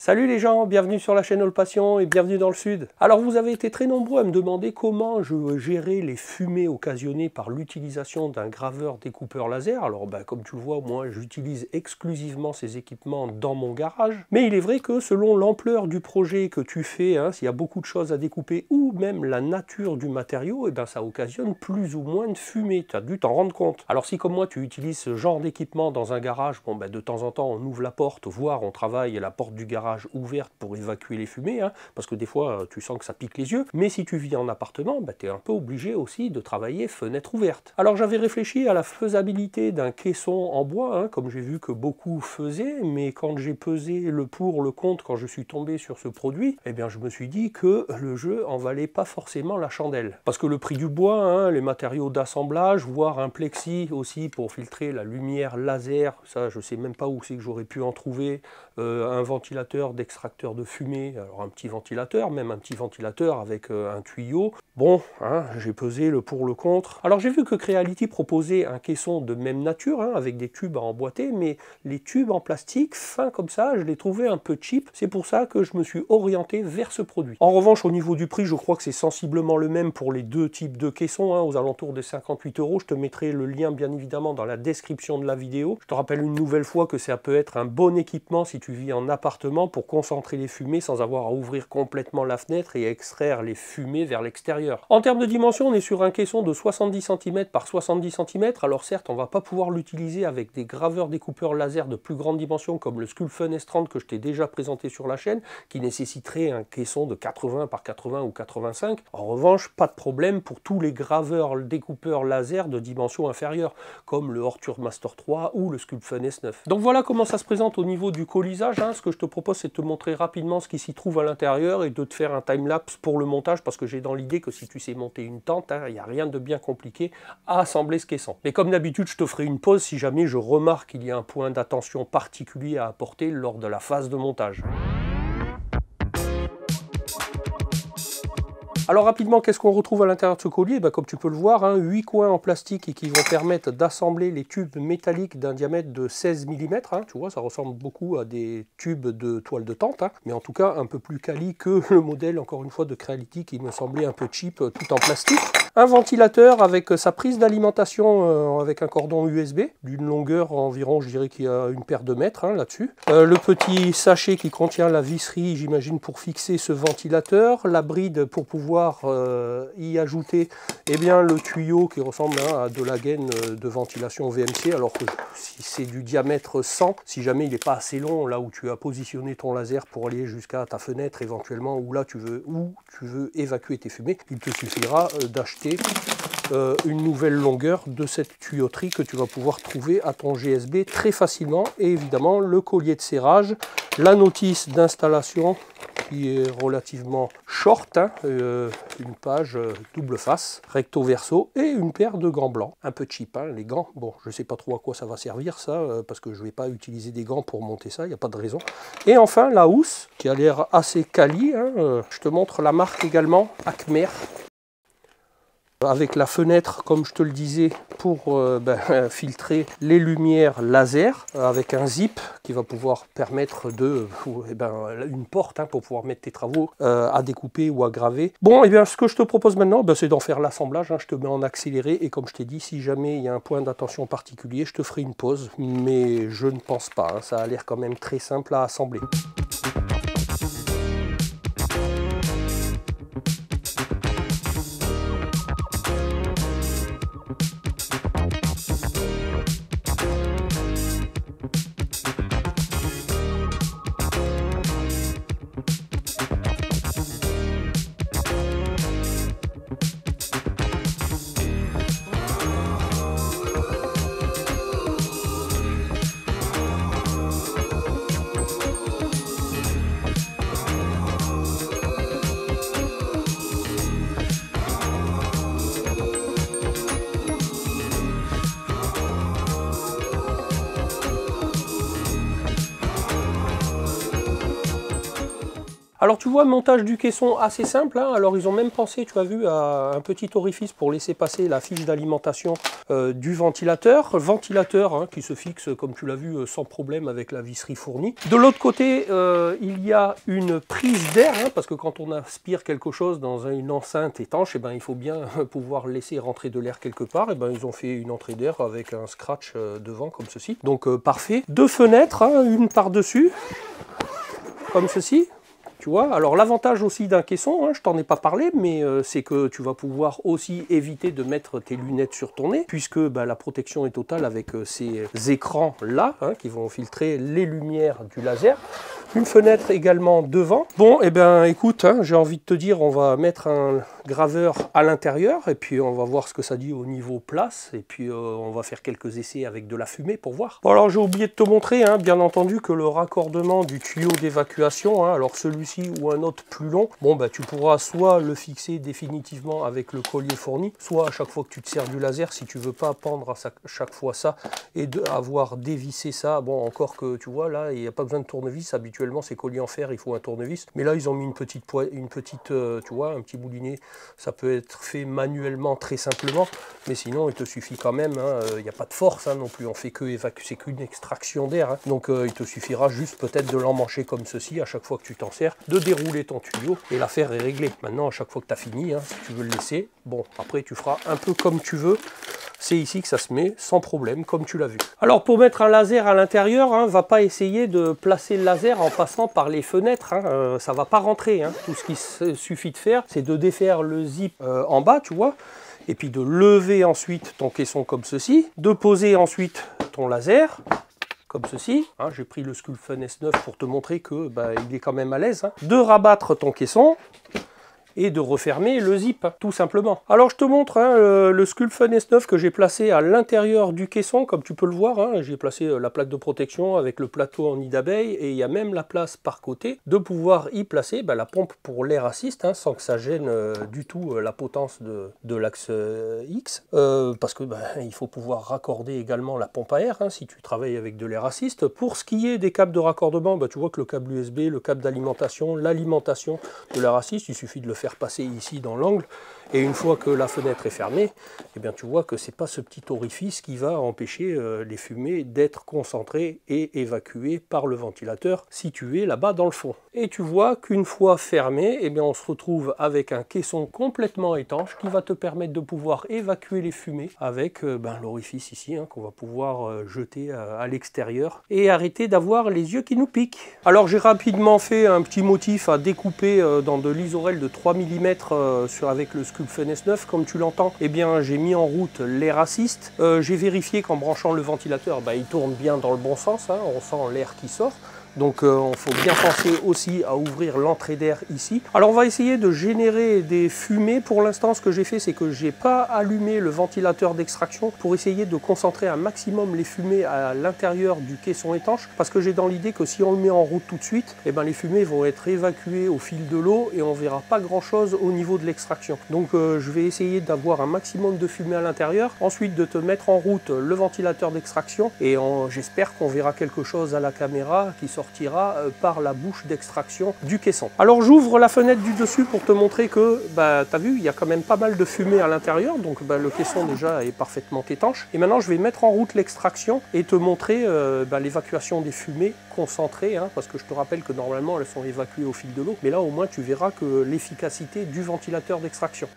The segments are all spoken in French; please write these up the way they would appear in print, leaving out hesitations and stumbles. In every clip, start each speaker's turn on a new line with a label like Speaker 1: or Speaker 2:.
Speaker 1: Salut les gens, bienvenue sur la chaîne All Passion et bienvenue dans le Sud. Alors vous avez été très nombreux à me demander comment je gérais les fumées occasionnées par l'utilisation d'un graveur découpeur laser. Alors comme tu le vois, moi j'utilise exclusivement ces équipements dans mon garage. Mais il est vrai que selon l'ampleur du projet que tu fais, s'il y a beaucoup de choses à découper ou même la nature du matériau, ça occasionne plus ou moins de fumée. Tu as dû t'en rendre compte. Alors si comme moi tu utilises ce genre d'équipement dans un garage, de temps en temps on ouvre la porte, voire on travaille à la porte du garage ouverte pour évacuer les fumées, parce que des fois tu sens que ça pique les yeux, mais si tu vis en appartement, tu es un peu obligé aussi de travailler fenêtre ouverte. Alors j'avais réfléchi à la faisabilité d'un caisson en bois, comme j'ai vu que beaucoup faisaient, mais quand j'ai pesé le pour, le contre, quand je suis tombé sur ce produit, je me suis dit que le jeu en valait pas forcément la chandelle. Parce que le prix du bois, les matériaux d'assemblage, voire un plexi aussi pour filtrer la lumière laser, ça je sais même pas où c'est que j'aurais pu en trouver, un ventilateur d'extracteur de fumée, alors un petit ventilateur, même un petit ventilateur avec un tuyau. Bon, j'ai pesé le pour le contre. Alors j'ai vu que Creality proposait un caisson de même nature, avec des tubes à emboîter, mais les tubes en plastique fins comme ça, je les trouvais un peu cheap. C'est pour ça que je me suis orienté vers ce produit. En revanche, au niveau du prix, je crois que c'est sensiblement le même pour les deux types de caissons, aux alentours de 58 €. Je te mettrai le lien bien évidemment dans la description de la vidéo. Je te rappelle une nouvelle fois que ça peut être un bon équipement si tu vis en appartement pour concentrer les fumées sans avoir à ouvrir complètement la fenêtre et extraire les fumées vers l'extérieur. En termes de dimension, on est sur un caisson de 70 cm par 70 cm. Alors certes, on ne va pas pouvoir l'utiliser avec des graveurs découpeurs laser de plus grande dimension comme le Sculpfun S30 que je t'ai déjà présenté sur la chaîne, qui nécessiterait un caisson de 80 par 80 ou 85. En revanche, pas de problème pour tous les graveurs découpeurs laser de dimension inférieure, comme le Ortur Master 3 ou le Sculpfun S9. Donc voilà comment ça se présente au niveau du colisage. Ce que je te propose, c'est de te montrer rapidement ce qui s'y trouve à l'intérieur et de te faire un time-lapse pour le montage, parce que j'ai dans l'idée que si tu sais monter une tente, il n'y a rien de bien compliqué à assembler ce caisson. Mais comme d'habitude, je te ferai une pause si jamais je remarque qu'il y a un point d'attention particulier à apporter lors de la phase de montage. Alors rapidement, qu'est-ce qu'on retrouve à l'intérieur de ce collier? Comme tu peux le voir, 8 coins en plastique et qui vont permettre d'assembler les tubes métalliques d'un diamètre de 16 mm. Tu vois, ça ressemble beaucoup à des tubes de toile de tente, mais en tout cas un peu plus quali que le modèle, encore une fois, de Creality qui me semblait un peu cheap, tout en plastique. Un ventilateur avec sa prise d'alimentation avec un cordon USB d'une longueur environ, je dirais qu'il y a une paire de mètres là-dessus. Le petit sachet qui contient la visserie, j'imagine, pour fixer ce ventilateur. La bride pour pouvoir y ajouter le tuyau qui ressemble à de la gaine de ventilation VMC, alors que si c'est du diamètre 100, si jamais il n'est pas assez long, là où tu as positionné ton laser pour aller jusqu'à ta fenêtre éventuellement, où tu veux évacuer tes fumées, il te suffira d'acheter une nouvelle longueur de cette tuyauterie que tu vas pouvoir trouver à ton GSB très facilement, et évidemment le collier de serrage, la notice d'installation qui est relativement short, une page double face, recto verso, et une paire de gants blancs, un peu cheap, les gants. Bon, je sais pas trop à quoi ça va servir ça, parce que je vais pas utiliser des gants pour monter ça, il n'y a pas de raison. Et enfin la housse qui a l'air assez quali, je te montre la marque également, Acmer. Avec la fenêtre, comme je te le disais, pour filtrer les lumières laser, avec un zip qui va pouvoir permettre de une porte pour pouvoir mettre tes travaux à découper ou à graver. Bon, ce que je te propose maintenant, c'est d'en faire l'assemblage. Je te mets en accéléré et comme je t'ai dit, si jamais il y a un point d'attention particulier, je te ferai une pause, mais je ne pense pas. Ça a l'air quand même très simple à assembler. Alors tu vois, montage du caisson assez simple, hein. Alors ils ont même pensé, tu as vu, à un petit orifice pour laisser passer la fiche d'alimentation du ventilateur. Ventilateur hein, qui se fixe, comme tu l'as vu, sans problème avec la visserie fournie. De l'autre côté, il y a une prise d'air, hein, parce que quand on aspire quelque chose dans une enceinte étanche, eh ben, il faut bien pouvoir laisser rentrer de l'air quelque part. Et ben, ils ont fait une entrée d'air avec un scratch devant, comme ceci. Donc parfait. Deux fenêtres, hein, une par-dessus, comme ceci. Tu vois, alors l'avantage aussi d'un caisson, hein, je t'en ai pas parlé, mais c'est que tu vas pouvoir aussi éviter de mettre tes lunettes sur ton nez, puisque bah, la protection est totale avec ces écrans là, hein, qui vont filtrer les lumières du laser. Une fenêtre également devant. Bon, et ben écoute, hein, j'ai envie de te dire, on va mettre un graveur à l'intérieur, et puis on va voir ce que ça dit au niveau place, et puis on va faire quelques essais avec de la fumée pour voir. Bon, alors j'ai oublié de te montrer, hein, bien entendu, que le raccordement du tuyau d'évacuation, hein, alors celui-ci ou un autre plus long, bon bah tu pourras soit le fixer définitivement avec le collier fourni, soit à chaque fois que tu te sers du laser, si tu veux pas pendre à chaque fois ça et avoir dévissé ça, bon encore que tu vois là, il n'y a pas besoin de tournevis, habituellement ces colliers en fer, il faut un tournevis, mais là ils ont mis une petite tu vois, un petit moulinet, ça peut être fait manuellement très simplement, mais sinon il te suffit quand même, il n'y a pas de force hein, non plus, on fait que évacuer, c'est qu'une extraction d'air, hein, donc il te suffira juste peut-être de l'emmancher comme ceci à chaque fois que tu t'en sers, de dérouler ton tuyau et l'affaire est réglée. Maintenant à chaque fois que tu as fini, hein, si tu veux le laisser, bon après tu feras un peu comme tu veux. C'est ici que ça se met sans problème, comme tu l'as vu. Alors pour mettre un laser à l'intérieur, hein, va pas essayer de placer le laser en passant par les fenêtres, hein, ça va pas rentrer. Hein. Tout ce qu'il suffit de faire, c'est de défaire le zip en bas, tu vois, et puis de lever ensuite ton caisson comme ceci, de poser ensuite ton laser, comme ceci, hein, j'ai pris le Sculpfen S9 pour te montrer que bah, il est quand même à l'aise, hein, de rabattre ton caisson, et de refermer le zip, tout simplement. Alors je te montre hein, le Sculpfen S9 que j'ai placé à l'intérieur du caisson, comme tu peux le voir, hein, j'ai placé la plaque de protection avec le plateau en nid d'abeille, et il y a même la place par côté de pouvoir y placer bah, la pompe pour l'air assist, hein, sans que ça gêne du tout la potence de l'axe X, parce que bah, il faut pouvoir raccorder également la pompe à air, hein, si tu travailles avec de l'air assist. Pour ce qui est des câbles de raccordement, bah, tu vois que le câble USB, le câble d'alimentation, l'alimentation de l'air assist, il suffit de le faire passer ici dans l'angle, et une fois que la fenêtre est fermée, eh bien tu vois que c'est pas ce petit orifice qui va empêcher les fumées d'être concentrées et évacuées par le ventilateur situé là-bas dans le fond. Et tu vois qu'une fois fermé, eh bien on se retrouve avec un caisson complètement étanche qui va te permettre de pouvoir évacuer les fumées avec l'orifice ici hein, qu'on va pouvoir jeter à l'extérieur et arrêter d'avoir les yeux qui nous piquent. Alors j'ai rapidement fait un petit motif à découper dans de l'isorel de 3 mm avec le Sculpfen S9, comme tu l'entends, eh bien j'ai mis en route l'air assist. J'ai vérifié qu'en branchant le ventilateur, il tourne bien dans le bon sens, hein, on sent l'air qui sort. Donc il faut bien penser aussi à ouvrir l'entrée d'air ici. Alors on va essayer de générer des fumées. Pour l'instant, ce que j'ai fait, c'est que j'ai pas allumé le ventilateur d'extraction pour essayer de concentrer un maximum les fumées à l'intérieur du caisson étanche, parce que j'ai dans l'idée que si on le met en route tout de suite, eh ben, les fumées vont être évacuées au fil de l'eau et on verra pas grand chose au niveau de l'extraction. Donc je vais essayer d'avoir un maximum de fumée à l'intérieur, ensuite de te mettre en route le ventilateur d'extraction, et j'espère qu'on verra quelque chose à la caméra qui sortira par la bouche d'extraction du caisson. Alors j'ouvre la fenêtre du dessus pour te montrer que, tu as vu, il y a quand même pas mal de fumée à l'intérieur, donc le caisson déjà est parfaitement étanche. Et maintenant je vais mettre en route l'extraction et te montrer l'évacuation des fumées concentrées, hein, parce que je te rappelle que normalement elles sont évacuées au fil de l'eau, mais là au moins tu verras que l'efficacité du ventilateur d'extraction.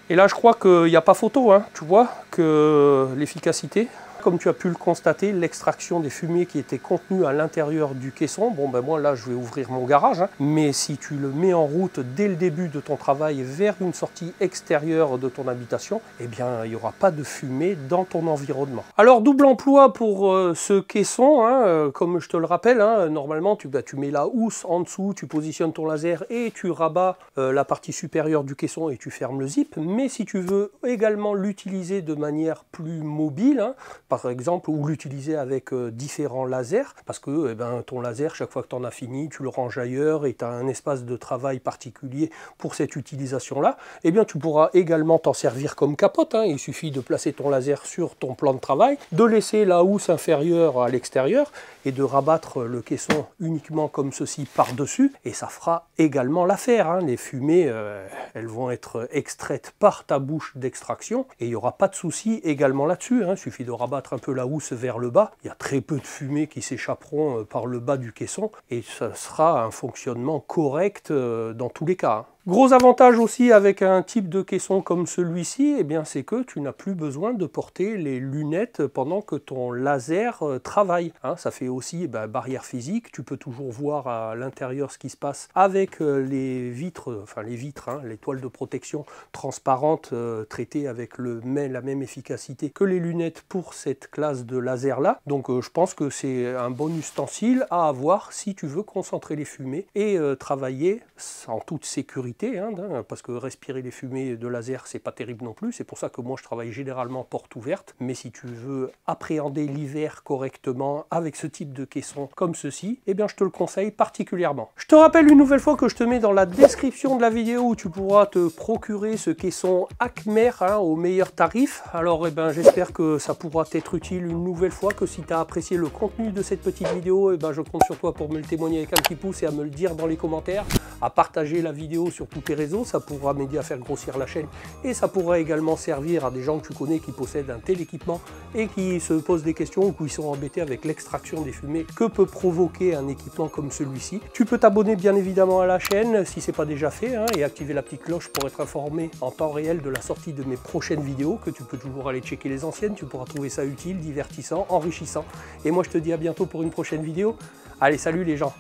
Speaker 1: Et là je crois qu'il n'y a pas photo, hein, tu vois, que l'efficacité. Comme tu as pu le constater, l'extraction des fumées qui étaient contenues à l'intérieur du caisson, bon moi là je vais ouvrir mon garage, hein, mais si tu le mets en route dès le début de ton travail vers une sortie extérieure de ton habitation, eh bien il n'y aura pas de fumée dans ton environnement. Alors double emploi pour ce caisson, hein, comme je te le rappelle, hein, normalement tu mets la housse en dessous, tu positionnes ton laser et tu rabats la partie supérieure du caisson et tu fermes le zip, mais si tu veux également l'utiliser de manière plus mobile, hein, par exemple, ou l'utiliser avec différents lasers, parce que ton laser, chaque fois que tu en as fini, tu le ranges ailleurs et tu as un espace de travail particulier pour cette utilisation-là. Eh bien, tu pourras également t'en servir comme capote, hein. Il suffit de placer ton laser sur ton plan de travail, de laisser la housse inférieure à l'extérieur et de rabattre le caisson uniquement comme ceci par-dessus, et ça fera également l'affaire, hein. Les fumées, elles vont être extraites par ta bouche d'extraction et il n'y aura pas de souci également là-dessus, hein. Il suffit de rabattre un peu la housse vers le bas, il y a très peu de fumées qui s'échapperont par le bas du caisson et ça sera un fonctionnement correct dans tous les cas, hein. Gros avantage aussi avec un type de caisson comme celui-ci, eh bien c'est que tu n'as plus besoin de porter les lunettes pendant que ton laser travaille, hein. Ça fait aussi barrière physique, tu peux toujours voir à l'intérieur ce qui se passe avec les vitres, hein, les toiles de protection transparentes traitées avec la même efficacité que les lunettes pour cette classe de laser là. Donc je pense que c'est un bon ustensile à avoir si tu veux concentrer les fumées et travailler en toute sécurité, hein, parce que respirer les fumées de laser c'est pas terrible non plus, c'est pour ça que moi je travaille généralement porte ouverte, mais si tu veux appréhender l'hiver correctement avec ce type de caisson comme ceci, eh bien je te le conseille particulièrement. Je te rappelle une nouvelle fois que je te mets dans la description de la vidéo où tu pourras te procurer ce caisson Acmer, hein, au meilleur tarif. Alors j'espère que ça pourra t'être utile une nouvelle fois, que si tu as apprécié le contenu de cette petite vidéo, je compte sur toi pour me le témoigner avec un petit pouce et à me le dire dans les commentaires, à partager la vidéo sur tous tes réseaux, ça pourra m'aider à faire grossir la chaîne et ça pourra également servir à des gens que tu connais qui possèdent un tel équipement et qui se posent des questions ou qui sont embêtés avec l'extraction des fumées que peut provoquer un équipement comme celui-ci. Tu peux t'abonner bien évidemment à la chaîne si ce n'est pas déjà fait, hein, et activer la petite cloche pour être informé en temps réel de la sortie de mes prochaines vidéos, que tu peux toujours aller checker les anciennes, tu pourras trouver ça utile, divertissant, enrichissant. Et moi je te dis à bientôt pour une prochaine vidéo. Allez, salut les gens!